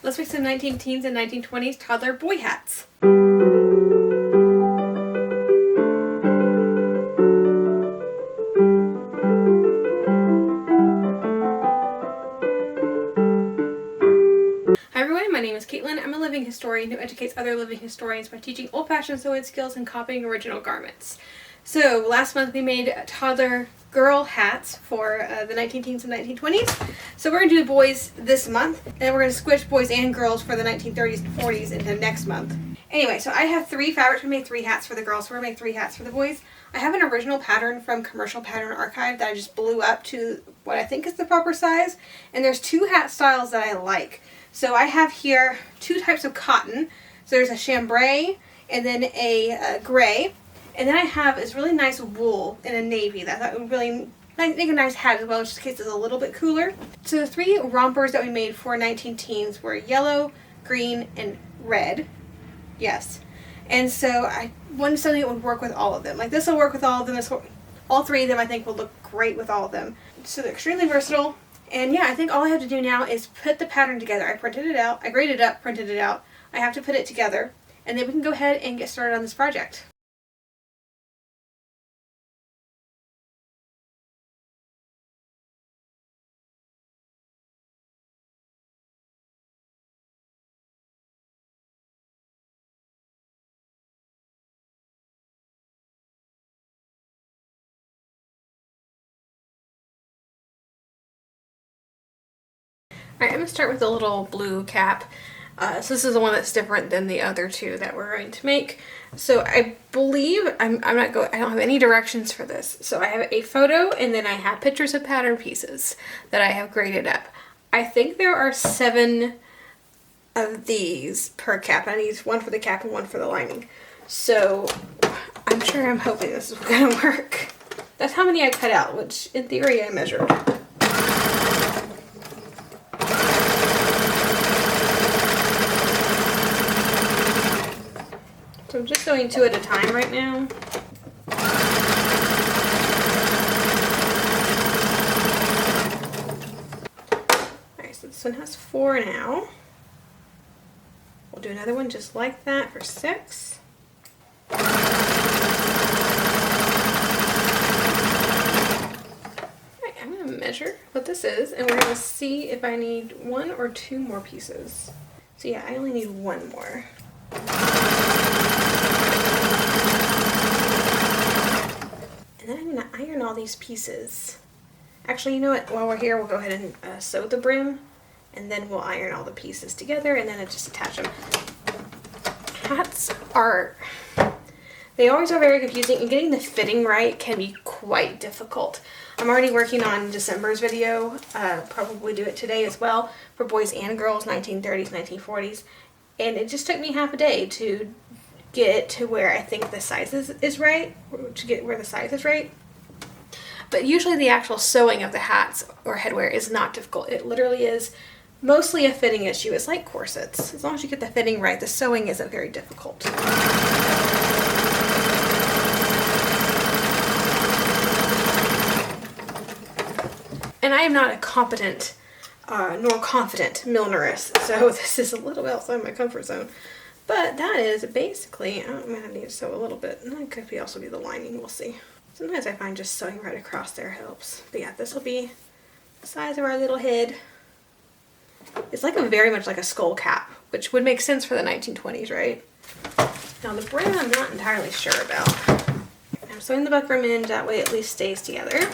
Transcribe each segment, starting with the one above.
Let's make some 19 teens and 1920s toddler boy hats. Hi everyone, my name is Caitlin. I'm a living historian who educates other living historians by teaching old-fashioned sewing skills and copying original garments. So last month we made toddler girl hats for the 19 teens and 1920s. So we're going to do boys this month, and we're going to switch boys and girls for the 1930s and 40s into next month. Anyway, so I have 3 fabrics. We made 3 hats for the girls, so we're going to make 3 hats for the boys. I have an original pattern from Commercial Pattern Archive that I just blew up to what I think is the proper size. And there's 2 hat styles that I like. So I have here 2 types of cotton. So there's a chambray and then a gray. And then I have this really nice wool in a navy that I thought would really make a nice hat as well, just in case it's a little bit cooler. So the 3 rompers that we made for 19 teens were yellow, green, and red. Yes. And so I wanted something that would work with all of them. Like this will work with all of them. All 3 of them I think will look great with all of them. So they're extremely versatile. And yeah, I think all I have to do now is put the pattern together. I printed it out. I graded it up, printed it out. I have to put it together. And then we can go ahead and get started on this project. Alright, I'm going to start with a little blue cap. So this is the one that's different than the other 2 that we're going to make. So I believe, I don't have any directions for this. So I have a photo and then I have pictures of pattern pieces that I have graded up. I think there are 7 of these per cap. I need 1 for the cap and 1 for the lining. So I'm hoping this is going to work. That's how many I cut out, which in theory I measured. So I'm just going 2 at a time right now. Alright, so this one has 4 now. We'll do another one just like that for 6. Alright, I'm going to measure what this is, and we're going to see if I need 1 or 2 more pieces. So yeah, I only need 1 more. And then I'm going to iron all these pieces. Actually, you know what? While we're here, we'll go ahead and sew the brim, and then we'll iron all the pieces together, and then just attach them. Hats they always are very confusing, and getting the fitting right can be quite difficult. I'm already working on December's video, probably do it today as well, for boys and girls, 1930s, 1940s. And it just took me half a day to get to where I think the size is right, to get where the size is right. But usually the actual sewing of the hats or headwear is not difficult. It literally is mostly a fitting issue. It's like corsets. As long as you get the fitting right, the sewing isn't very difficult. And I am not a competent nor confident millinerist, so this is a little outside my comfort zone. But that is basically, I might need to sew a little bit, and that could also be the lining, we'll see. Sometimes I find just sewing right across there helps. But yeah, this will be the size of our little head. It's like very much like a skull cap, which would make sense for the 1920s, right? Now the brim I'm not entirely sure about. I'm sewing the buckram in, that way it at least stays together.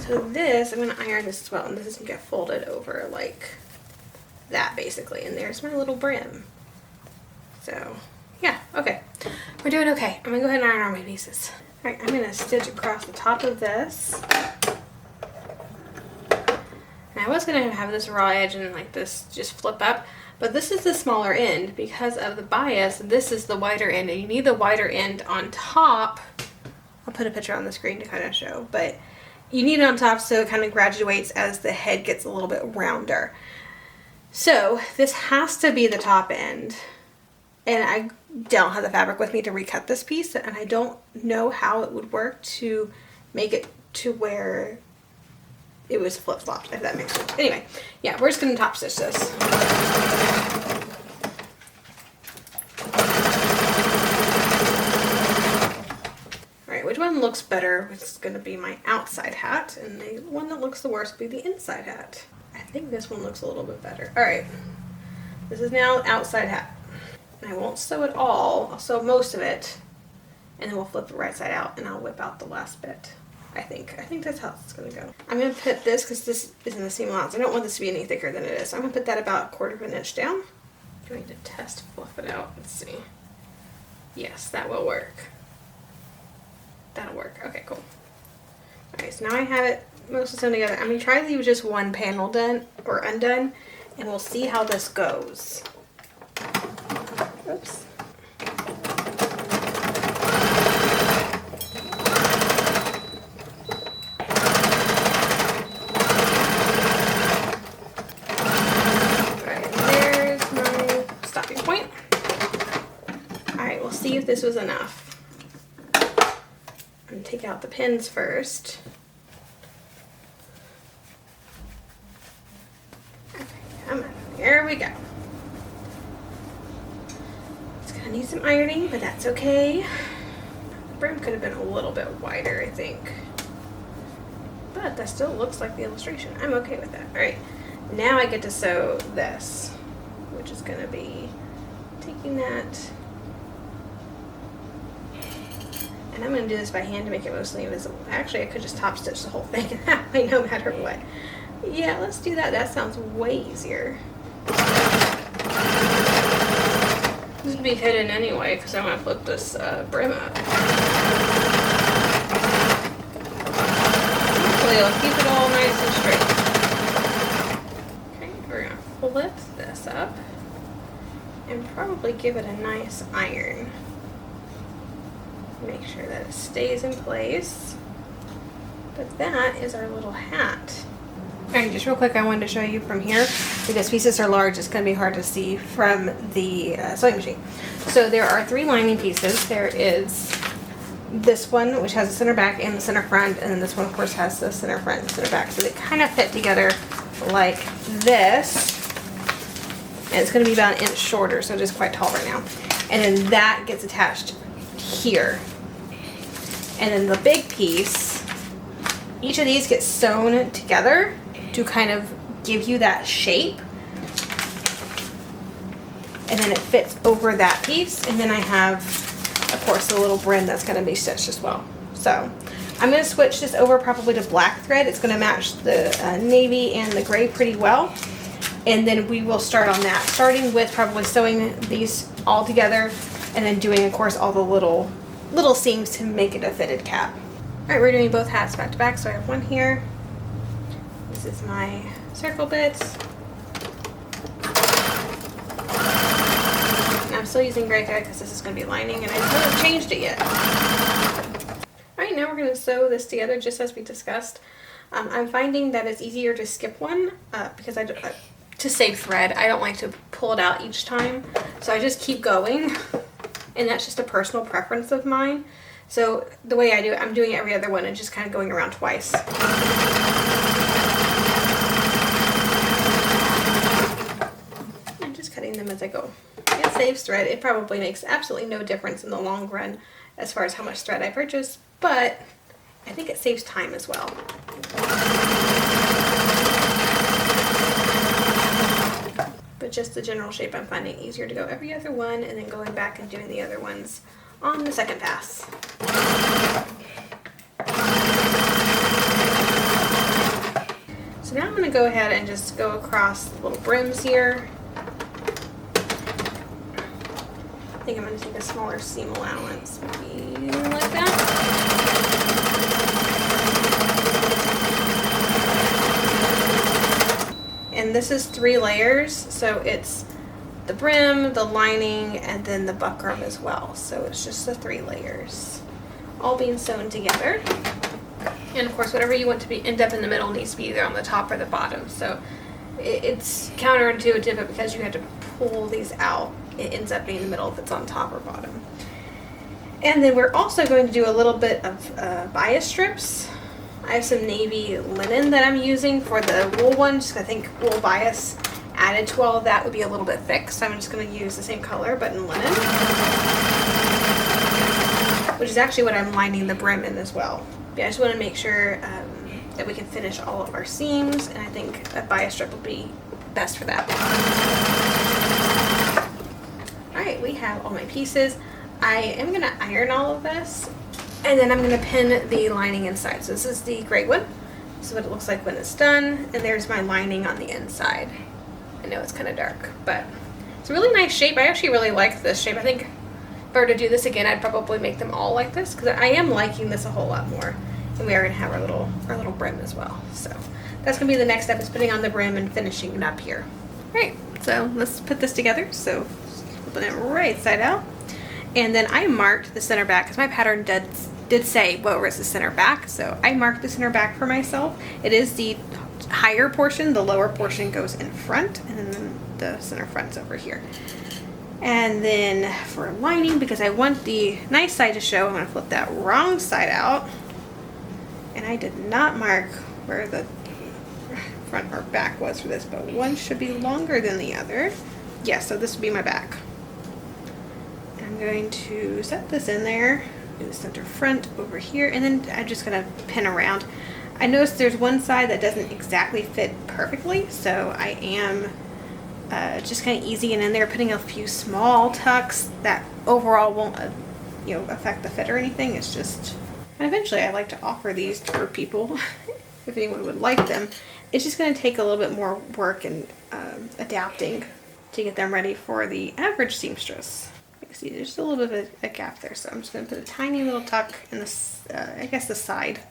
So this, I'm going to iron this as well, and this is going to get folded over like that basically, and there's my little brim. So yeah, okay. We're doing okay. I'm going to go ahead and iron all my pieces. Alright, I'm going to stitch across the top of this. And I was going to have this raw edge and like this just flip up, but this is the smaller end because of the bias. This is the wider end, and you need the wider end on top. I'll put a picture on the screen to kind of show, but you need it on top so it kind of graduates as the head gets a little bit rounder. So this has to be the top end. and I don't have the fabric with me to recut this piece, and I don't know how it would work to make it to where it was flip-flopped, if that makes sense. Anyway, yeah, we're just gonna top stitch this. Alright, which one looks better? Which is gonna be my outside hat, and the one that looks the worst will be the inside hat. I think this one looks a little bit better. Alright, this is now outside hat. And I won't sew it all, I'll sew most of it, and then we'll flip it right side out, and I'll whip out the last bit. I think that's how it's gonna go. I'm gonna put this, because this is in the seam allowance. I don't want this to be any thicker than it is. So I'm gonna put that about 1/4 of an inch down. I'm going to test fluff it out. Let's see. Yes, that will work. That'll work. Okay, cool. Alright, so now I have it mostly sewn together. I'm gonna try to leave just one panel done or undone, and we'll see how this goes. Oops. See if this was enough. I'm going to take out the pins first. Okay, come on. Here we go. It's going to need some ironing, but that's okay. The brim could have been a little bit wider, I think. But that still looks like the illustration. I'm okay with that. Alright, now I get to sew this, which is going to be taking that. And I'm going to do this by hand to make it mostly invisible. Actually, I could just top stitch the whole thing that way no matter what. Yeah, let's do that. That sounds way easier. This would be hidden anyway because I'm going to flip this brim up. Hopefully it'll keep it all nice and straight. Okay, we're going to flip this up and probably give it a nice iron. Make sure that it stays in place. But that is our little hat. Alright, just real quick, I wanted to show you from here. Because pieces are large, it's going to be hard to see from the sewing machine. So there are 3 lining pieces. There is this one, which has the center back and the center front, and then this one, of course, has the center front and center back. So they kind of fit together like this. And it's going to be about an inch shorter, so it is quite tall right now. And then that gets attached here. And then the big piece, each of these gets sewn together to kind of give you that shape. And then it fits over that piece. And then I have, of course, the little brim that's going to be stitched as well. So I'm going to switch this over probably to black thread. It's going to match the navy and the gray pretty well. And then we will start on that, starting with probably sewing these all together and then doing, of course, all the little seams to make it a fitted cap. Alright, we're doing both hats back to back, so I have one here. This is my circle bit. And I'm still using gray thread because this is going to be lining, and I haven't changed it yet. Alright, now we're going to sew this together just as we discussed. I'm finding that it's easier to skip one because to save thread. I don't like to pull it out each time, so I just keep going. And that's just a personal preference of mine. So the way I do it, I'm doing every other one and just kind of going around twice. I'm just cutting them as I go. It saves thread. It probably makes absolutely no difference in the long run as far as how much thread I purchase, but I think it saves time as well. But just the general shape, I'm finding it easier to go every other one and then going back and doing the other ones on the second pass. So now I'm going to go ahead and just go across the little brims here. I think I'm going to take a smaller seam allowance, maybe like that. And this is 3 layers, so it's the brim, the lining, and then the buckram as well. So it's just the 3 layers, all being sewn together. And of course, whatever you want to be end up in the middle needs to be either on the top or the bottom. So it's counterintuitive, but because you have to pull these out it ends up being in the middle if it's on top or bottom. And then we're also going to do a little bit of bias strips. I have some navy linen that I'm using for the wool ones. I think wool bias added to all of that would be a little bit thick, so I'm just going to use the same color but in linen, which is actually what I'm lining the brim in as well. But I just want to make sure that we can finish all of our seams, and I think a bias strip will be best for that. Alright, we have all my pieces. I am going to iron all of this, and then I'm going to pin the lining inside. So this is the gray one. This is what it looks like when it's done, and there's my lining on the inside. I know it's kind of dark, but it's a really nice shape. I actually really like this shape. I think if I were to do this again, I'd probably make them all like this, because I am liking this a whole lot more. And we are going to have our little brim as well. So that's going to be the next step, is putting on the brim and finishing it up here. Alright, so let's put this together. So flipping it right side out. And then I marked the center back, because my pattern did say what was the center back. So I marked the center back for myself. It is the higher portion, the lower portion goes in front, and then the center front's over here. And then for lining, because I want the nice side to show, I'm going to flip that wrong side out. And I did not mark where the front or back was for this, but one should be longer than the other. Yeah, so this would be my back. I'm going to set this in there, do the center front over here, and then I'm just going to pin around. I noticed there's one side that doesn't exactly fit perfectly, so I am just kind of easing it in there, putting a few small tucks that overall won't affect the fit or anything. It's just, and eventually I like to offer these for people if anyone would like them. It's just going to take a little bit more work and adapting to get them ready for the average seamstress. See, there's just a little bit of a gap there, so I'm just going to put a tiny little tuck in this, I guess the side.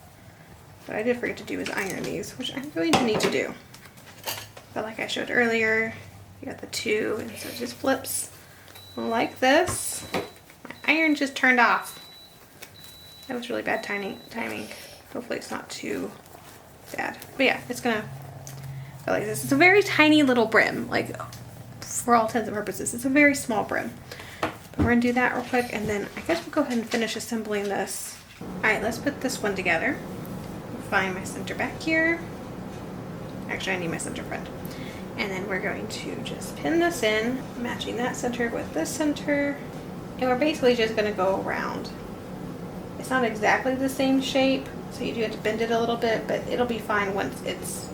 What I did forget to do is iron these, which I'm going to need to do. But like I showed earlier, you got the two, and so it just flips like this. My iron just turned off. That was really bad timing. Hopefully it's not too bad. But yeah, it's going to go like this. It's a very tiny little brim, like for all intents and purposes. It's a very small brim. We're going to do that real quick, and then I guess we'll go ahead and finish assembling this. Alright, let's put this one together. Find my center back here. Actually, I need my center front. And then we're going to just pin this in, matching that center with this center. And we're basically just going to go around. It's not exactly the same shape, so you do have to bend it a little bit, but it'll be fine once it's,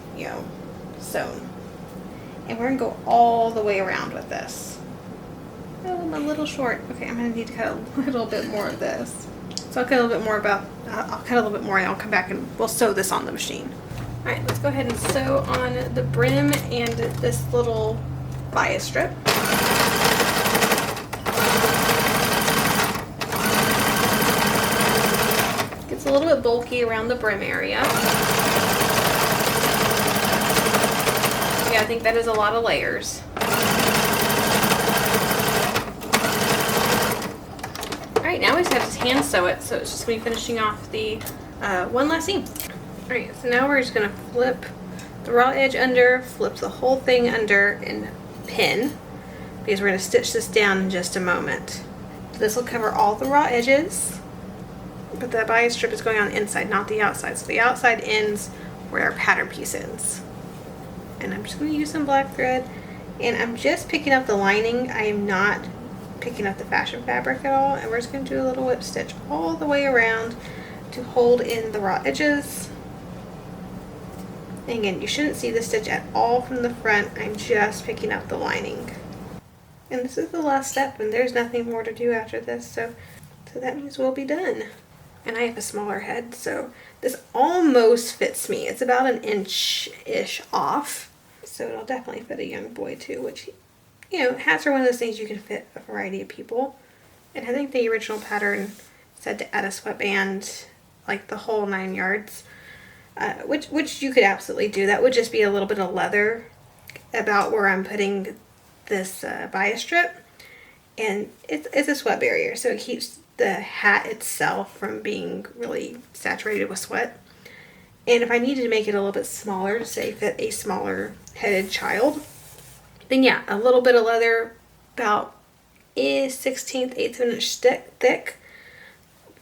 sewn. And we're going to go all the way around with this. Oh, I'm a little short. Okay, I'm going to need to cut a little bit more of this. So I'll cut a little bit more I'll cut a little bit more, and I'll come back and we'll sew this on the machine. Alright, let's go ahead and sew on the brim and this little bias strip. Gets a little bit bulky around the brim area. Yeah, I think that is a lot of layers. Alright, now we just have to hand sew it, so it's just going to be finishing off the one last seam. Alright, so now we're just going to flip the raw edge under, flip the whole thing under, and pin, because we're going to stitch this down in just a moment. So this will cover all the raw edges, but the bias strip is going on the inside, not the outside. So the outside ends where our pattern piece ends. And I'm just going to use some black thread, and I'm just picking up the lining. I am not picking up the fashion fabric at all, and we're just going to do a little whip stitch all the way around to hold in the raw edges. And again, you shouldn't see the stitch at all from the front. I'm just picking up the lining. And this is the last step, and there's nothing more to do after this, so that means we'll be done. And I have a smaller head, so this almost fits me. It's about an inch-ish off, so it'll definitely fit a young boy too, which, hats are one of those things you can fit a variety of people. And I think the original pattern said to add a sweatband, like the whole 9 yards, which you could absolutely do. That would just be a little bit of leather about where I'm putting this bias strip, and it's a sweat barrier, so it keeps the hat itself from being really saturated with sweat. And if I needed to make it a little bit smaller to say fit a smaller headed child, then yeah, a little bit of leather about is 1/16 of an inch thick.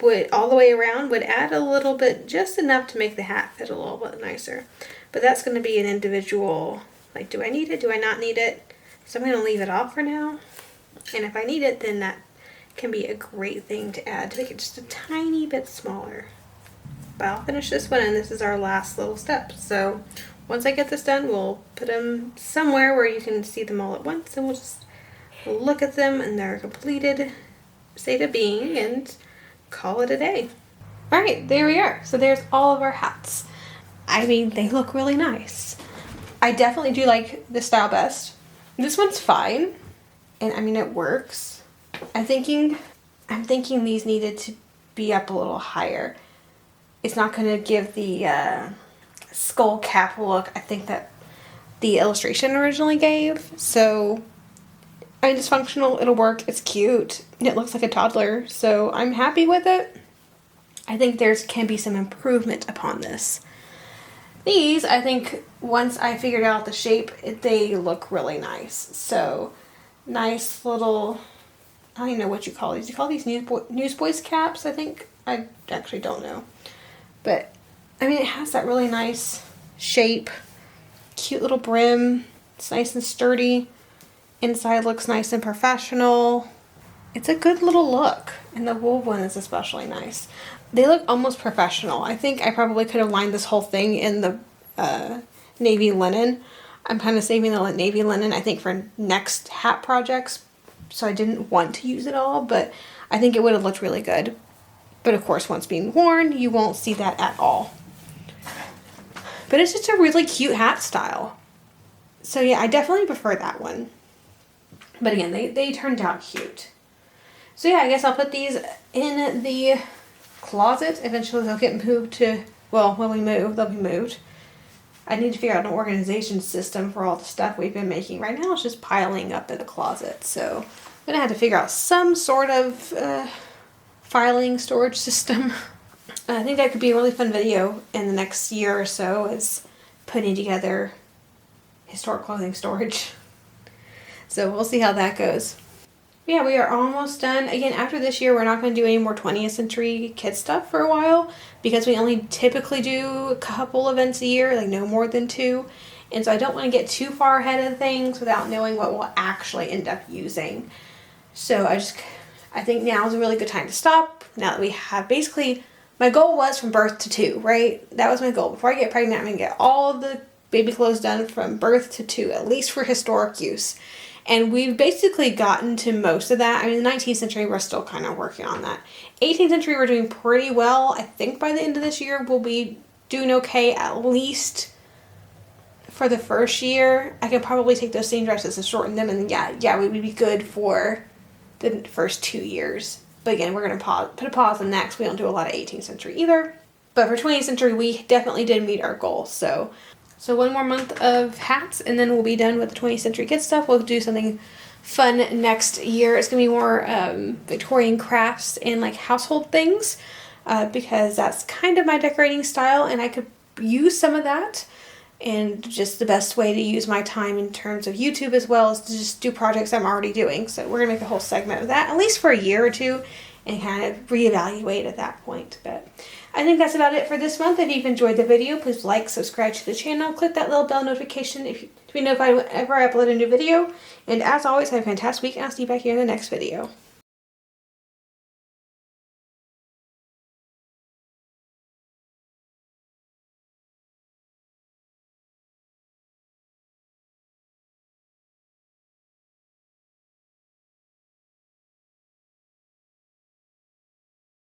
Would all the way around, would add a little bit, just enough to make the hat fit a little bit nicer. But that's going to be an individual, like, do I need it? Do I not need it? So I'm going to leave it off for now. And if I need it, then that can be a great thing to add to make it just a tiny bit smaller. But I'll finish this one, and this is our last little step. So once I get this done, we'll put them somewhere where you can see them all at once, and we'll just look at them in their completed state of being and call it a day. Alright, there we are. So there's all of our hats. I mean, they look really nice. I definitely do like this style best. This one's fine, and I mean, it works. I'm thinking these needed to be up a little higher. It's not going to give the skull cap look I think that the illustration originally gave. So, I mean, it's functional, it'll work, it's cute, and it looks like a toddler, so I'm happy with it. I think can be some improvement upon this. These, I think, once I figured out the shape, they look really nice. So, nice little, I don't even know what you call these. You call these Newsboys caps, I think? I actually don't know. But, I mean, it has that really nice shape, cute little brim. It's nice and sturdy. Inside looks nice and professional. It's a good little look. And the wool one is especially nice. They look almost professional. I think I probably could have lined this whole thing in the navy linen. I'm kind of saving the navy linen, I think, for next hat projects. So I didn't want to use it all, but I think it would have looked really good. But of course, once being worn, you won't see that at all. But it's just a really cute hat style. So yeah, I definitely prefer that one. But again, they turned out cute. So yeah, I guess I'll put these in the closet. Eventually they'll get moved to, well, when we move, they'll be moved. I need to figure out an organization system for all the stuff we've been making. Right now it's just piling up in the closet. So I'm going to have to figure out some sort of filing storage system. I think that could be a really fun video in the next year or so, is putting together historic clothing storage. So we'll see how that goes. Yeah, we are almost done. Again, after this year, we're not going to do any more 20th century kid stuff for a while, because we only typically do a couple events a year, like no more than 2. And so I don't want to get too far ahead of things without knowing what we'll actually end up using. So I think now is a really good time to stop. Now that we have basically, my goal was from birth to 2, right? That was my goal. Before I get pregnant, I'm going to get all of the baby clothes done from birth to 2, at least for historic use. And we've basically gotten to most of that. I mean, the 19th century, we're still kind of working on that. 18th century, we're doing pretty well. I think by the end of this year, we'll be doing okay, at least for the first year. I could probably take those same dresses and shorten them, and yeah, we would be good for the first 2 years. But again, we're going to put a pause on that because we don't do a lot of 18th century either. But for 20th century, we definitely did meet our goal. So 1 more month of hats, and then we'll be done with the 20th century kid stuff. We'll do something fun next year. It's going to be more Victorian crafts and like household things, because that's kind of my decorating style, and I could use some of that. And just the best way to use my time in terms of YouTube as well is to just do projects I'm already doing. So we're going to make a whole segment of that, at least for a year or 2, and kind of reevaluate at that point. But I think that's about it for this month. If you've enjoyed the video, please like, subscribe to the channel, click that little bell notification to be notified whenever I upload a new video. And as always, have a fantastic week, and I'll see you back here in the next video.